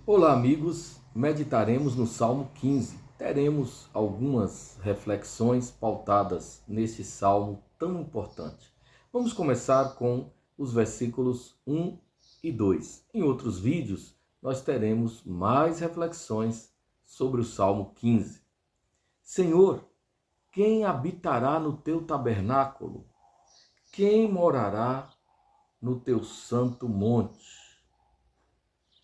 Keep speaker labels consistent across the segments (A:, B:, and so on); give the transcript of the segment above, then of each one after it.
A: Olá, amigos. Meditaremos no Salmo 15. Teremos algumas reflexões pautadas nesse salmo tão importante. Vamos começar com os versículos 1 e 2. Em outros vídeos, nós teremos mais reflexões sobre o Salmo 15. Senhor, quem habitará no teu tabernáculo? Quem morará no teu santo monte?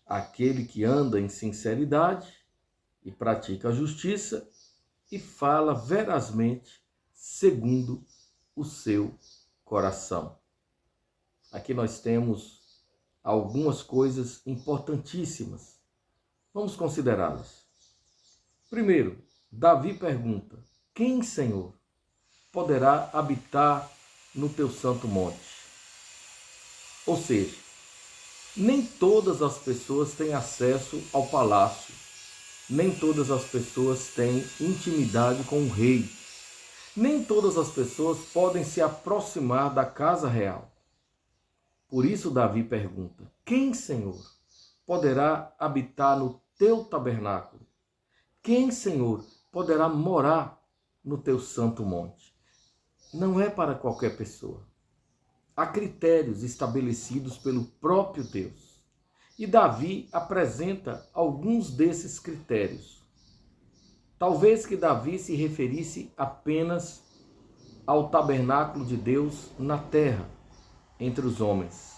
A: Aquele que anda em sinceridade e pratica a justiça e fala verazmente segundo o seu coração. Aqui nós temos algumas coisas importantíssimas. Vamos considerá-las. Primeiro, Davi pergunta: quem, Senhor, poderá habitar no teu santo monte? Ou seja, nem todas as pessoas têm acesso ao palácio, nem todas as pessoas têm intimidade com o rei, nem todas as pessoas podem se aproximar da casa real. Por isso Davi pergunta: quem, Senhor, poderá habitar no teu tabernáculo? Quem, Senhor, poderá morar no teu santo monte? Não é para qualquer pessoa. Há critérios estabelecidos pelo próprio Deus. E Davi apresenta alguns desses critérios. Talvez que Davi se referisse apenas ao tabernáculo de Deus na terra, entre os homens.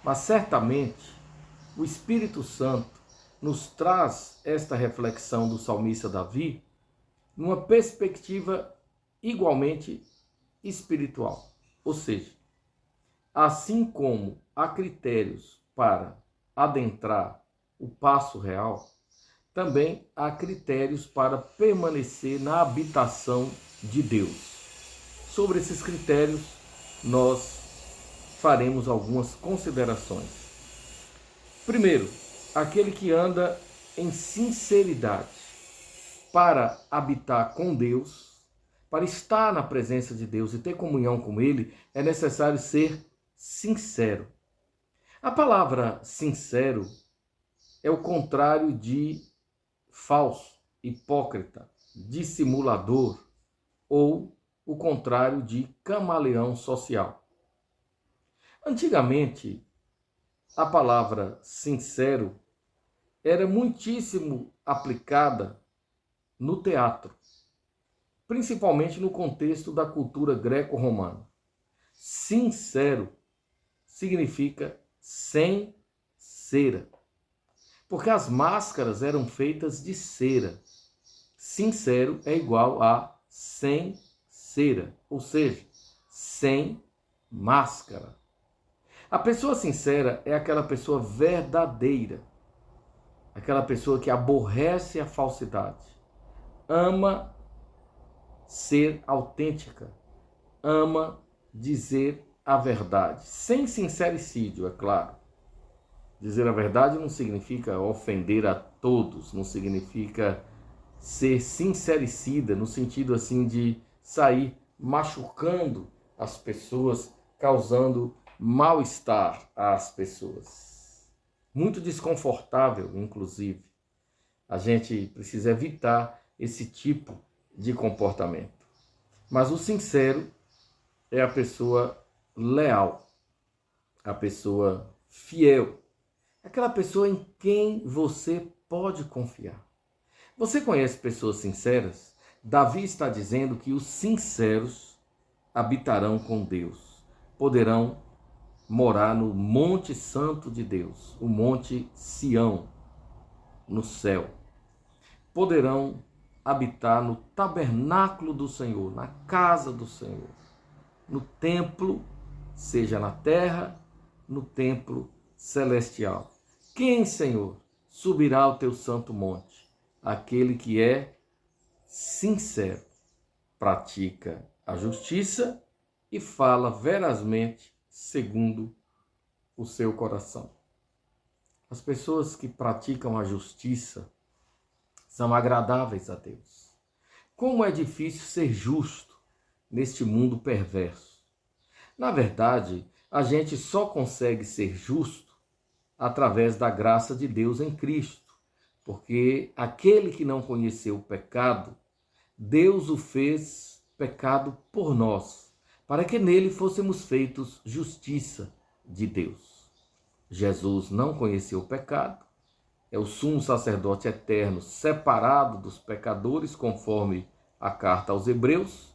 A: Mas certamente o Espírito Santo nos traz esta reflexão do salmista Davi numa perspectiva igualmente espiritual. Ou seja, assim como há critérios para adentrar o paço real, também há critérios para permanecer na habitação de Deus. Sobre esses critérios, nós faremos algumas considerações. Primeiro, aquele que anda em sinceridade para habitar com Deus, para estar na presença de Deus e ter comunhão com Ele, é necessário ser sincero. A palavra sincero é o contrário de falso, hipócrita, dissimulador ou o contrário de camaleão social. Antigamente, a palavra sincero era muitíssimo aplicada no teatro, principalmente no contexto da cultura greco-romana. Sincero significa sem cera, porque as máscaras eram feitas de cera. Sincero é igual a sem cera, ou seja, sem máscara. A pessoa sincera é aquela pessoa verdadeira, aquela pessoa que aborrece a falsidade, ama ser autêntica, ama dizer a verdade, sem sincericídio, é claro. Dizer a verdade não significa ofender a todos, não significa ser sincericida, no sentido assim de sair machucando as pessoas, causando mal-estar às pessoas. Muito desconfortável, inclusive. A gente precisa evitar esse tipo de comportamento. Mas o sincero é a pessoa leal, a pessoa fiel, aquela pessoa em quem você pode confiar. Você conhece pessoas sinceras? Davi está dizendo que os sinceros habitarão com Deus, poderão morar no Monte Santo de Deus, o Monte Sião, no céu. Poderão habitar no tabernáculo do Senhor, na casa do Senhor, no templo, seja na terra, no templo celestial. Quem, Senhor, subirá ao teu santo monte? Aquele que é sincero, pratica a justiça e fala verazmente segundo o seu coração. As pessoas que praticam a justiça são agradáveis a Deus. Como é difícil ser justo neste mundo perverso. Na verdade, a gente só consegue ser justo através da graça de Deus em Cristo. Porque aquele que não conheceu o pecado, Deus o fez pecado por nós, para que nele fôssemos feitos justiça de Deus. Jesus não conheceu o pecado, é o sumo sacerdote eterno, separado dos pecadores, conforme a carta aos Hebreus.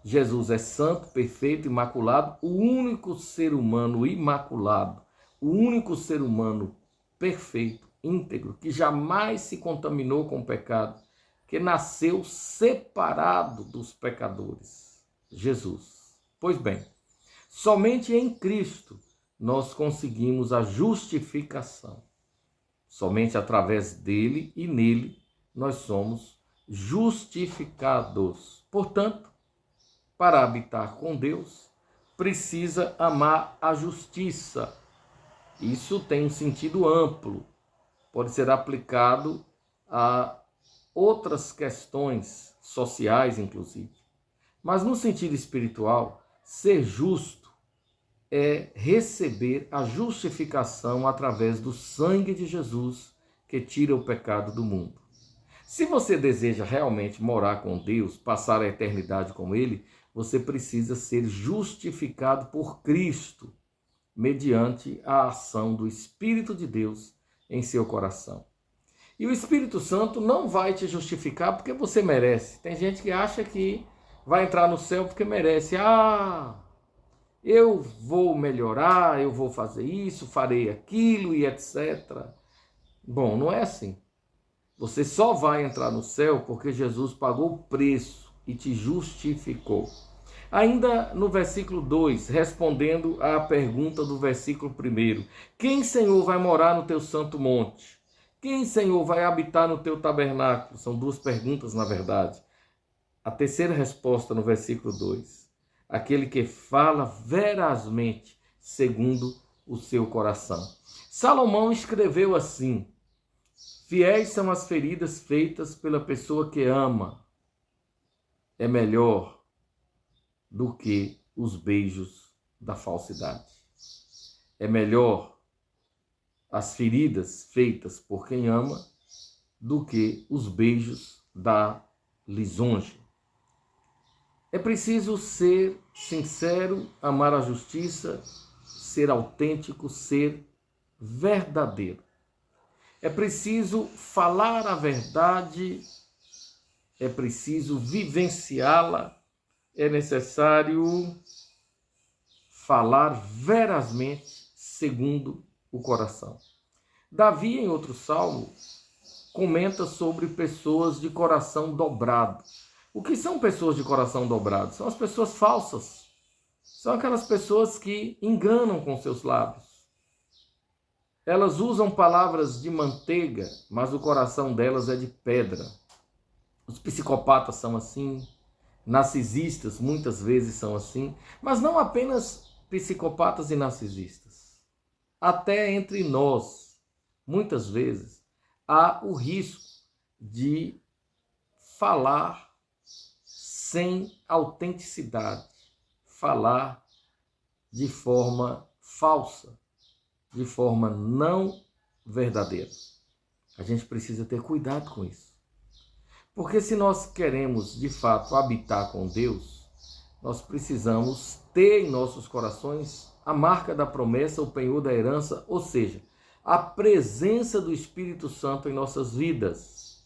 A: Jesus é santo, perfeito, imaculado, o único ser humano imaculado, o único ser humano perfeito, íntegro, que jamais se contaminou com o pecado, que nasceu separado dos pecadores. Jesus. Pois bem, somente em Cristo nós conseguimos a justificação. Somente através dele e nele nós somos justificados. Portanto, para habitar com Deus, precisa amar a justiça. Isso tem um sentido amplo, pode ser aplicado a outras questões sociais, inclusive. Mas no sentido espiritual, ser justo é receber a justificação através do sangue de Jesus, que tira o pecado do mundo. Se você deseja realmente morar com Deus, passar a eternidade com Ele, você precisa ser justificado por Cristo, mediante a ação do Espírito de Deus em seu coração. E o Espírito Santo não vai te justificar porque você merece. Tem gente que acha que vai entrar no céu porque merece. Eu vou melhorar, eu vou fazer isso, farei aquilo e etc. Bom, não é assim. Você só vai entrar no céu porque Jesus pagou o preço e te justificou. Ainda no versículo 2, respondendo à pergunta do versículo 1. Quem, Senhor, vai morar no teu santo monte? Quem, Senhor, vai habitar no teu tabernáculo? São duas perguntas, na verdade. A terceira resposta no versículo 2. Aquele que fala verazmente segundo o seu coração. Salomão escreveu assim: fiéis são as feridas feitas pela pessoa que ama. É melhor do que os beijos da falsidade. É melhor as feridas feitas por quem ama do que os beijos da lisonja. É preciso ser sincero, amar a justiça, ser autêntico, ser verdadeiro. É preciso falar a verdade, é preciso vivenciá-la, é necessário falar verazmente segundo o coração. Davi, em outro salmo, comenta sobre pessoas de coração dobrado. O que são pessoas de coração dobrado? São as pessoas falsas. São aquelas pessoas que enganam com seus lábios. Elas usam palavras de manteiga, mas o coração delas é de pedra. Os psicopatas são assim, narcisistas muitas vezes são assim, mas não apenas psicopatas e narcisistas. Até entre nós, muitas vezes, há o risco de falar sem autenticidade, falar de forma falsa, de forma não verdadeira. A gente precisa ter cuidado com isso. Porque se nós queremos, de fato, habitar com Deus, nós precisamos ter em nossos corações a marca da promessa, o penhor da herança, ou seja, a presença do Espírito Santo em nossas vidas.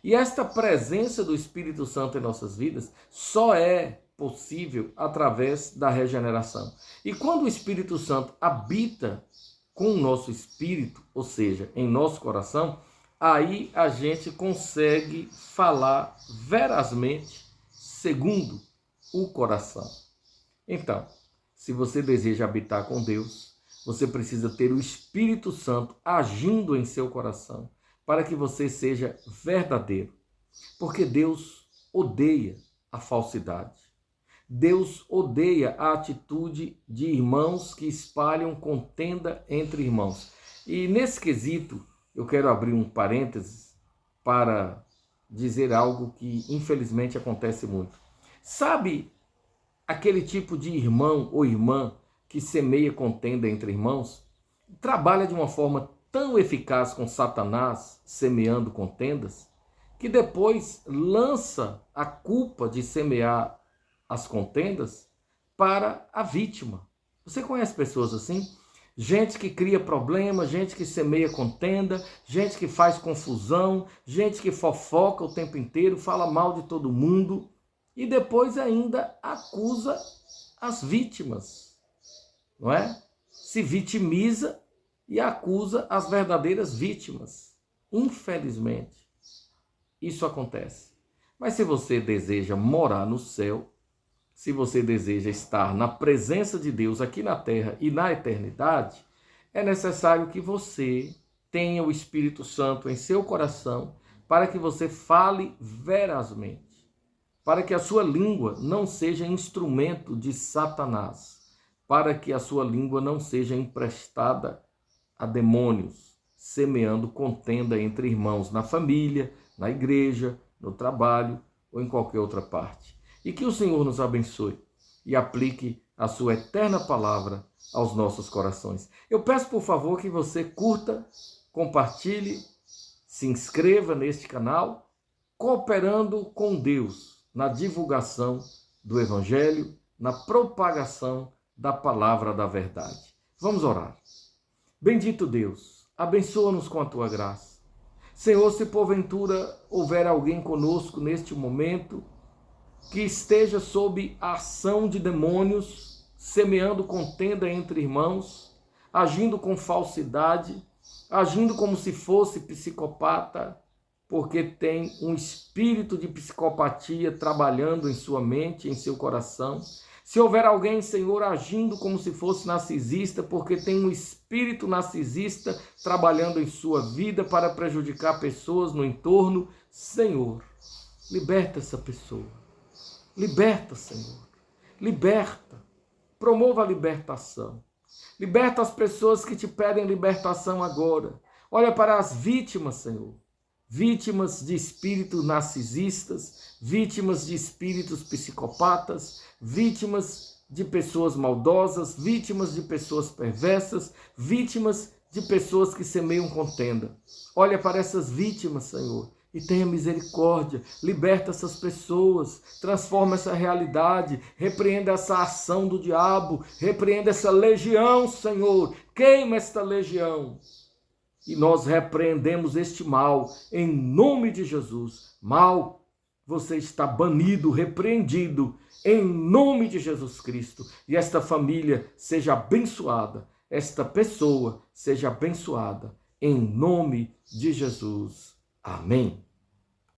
A: E esta presença do Espírito Santo em nossas vidas só é possível através da regeneração. E quando o Espírito Santo habita com o nosso espírito, ou seja, em nosso coração, aí a gente consegue falar verazmente segundo o coração. Então, se você deseja habitar com Deus, você precisa ter o Espírito Santo agindo em seu coração, para que você seja verdadeiro. Porque Deus odeia a falsidade. Deus odeia a atitude de irmãos que espalham contenda entre irmãos. E nesse quesito, eu quero abrir um parênteses para dizer algo que infelizmente acontece muito. Sabe aquele tipo de irmão ou irmã que semeia contenda entre irmãos? Trabalha de uma forma tão eficaz com Satanás, semeando contendas, que depois lança a culpa de semear as contendas para a vítima. Você conhece pessoas assim? Gente que cria problema, gente que semeia contenda, gente que faz confusão, gente que fofoca o tempo inteiro, fala mal de todo mundo e depois ainda acusa as vítimas, não é? Se vitimiza e acusa as verdadeiras vítimas. Infelizmente, isso acontece. Mas se você deseja morar no céu, se você deseja estar na presença de Deus aqui na terra e na eternidade, é necessário que você tenha o Espírito Santo em seu coração para que você fale verazmente, para que a sua língua não seja instrumento de Satanás, para que a sua língua não seja emprestada a demônios, semeando contenda entre irmãos na família, na igreja, no trabalho ou em qualquer outra parte. E que o Senhor nos abençoe e aplique a sua eterna palavra aos nossos corações. Eu peço, por favor, que você curta, compartilhe, se inscreva neste canal, cooperando com Deus na divulgação do Evangelho, na propagação da palavra da verdade. Vamos orar. Bendito Deus, abençoa-nos com a tua graça. Senhor, se porventura houver alguém conosco neste momento que esteja sob a ação de demônios, semeando contenda entre irmãos, agindo com falsidade, agindo como se fosse psicopata, porque tem um espírito de psicopatia trabalhando em sua mente, em seu coração. Se houver alguém, Senhor, agindo como se fosse narcisista, porque tem um espírito narcisista trabalhando em sua vida para prejudicar pessoas no entorno, Senhor, liberta essa pessoa. Liberta, Senhor. Liberta. Promova a libertação. Liberta as pessoas que te pedem libertação agora. Olha para as vítimas, Senhor. Vítimas de espíritos narcisistas, vítimas de espíritos psicopatas, vítimas de pessoas maldosas, vítimas de pessoas perversas, vítimas de pessoas que semeiam contenda. Olha para essas vítimas, Senhor, e tenha misericórdia, liberta essas pessoas, transforma essa realidade, repreenda essa ação do diabo, repreenda essa legião, Senhor, queima esta legião. E nós repreendemos este mal em nome de Jesus. Mal, você está banido, repreendido em nome de Jesus Cristo. E esta família seja abençoada, esta pessoa seja abençoada em nome de Jesus. Amém.